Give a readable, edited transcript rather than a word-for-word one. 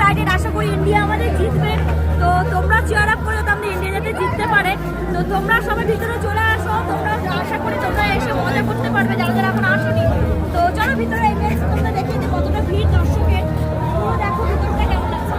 Excited, আশা করি India আমাদের জিতবে। তো তোমরা চিয়ার আপ করে তো আমাদের ইন্ডিয়া যাতে জিততে পারে। তো তোমরা সবাই ভিতরে চলে আসো, তোমরা আশা করি তোমরা এসে মজা করতে পারবে যারা যারা এখন আসোনি। তো চলো ভিতরে তোমরা দেখিয়ে দিই কতটা ভিড় দর্শকের। তো দেখো ভিতরটা কেমন লাগছে।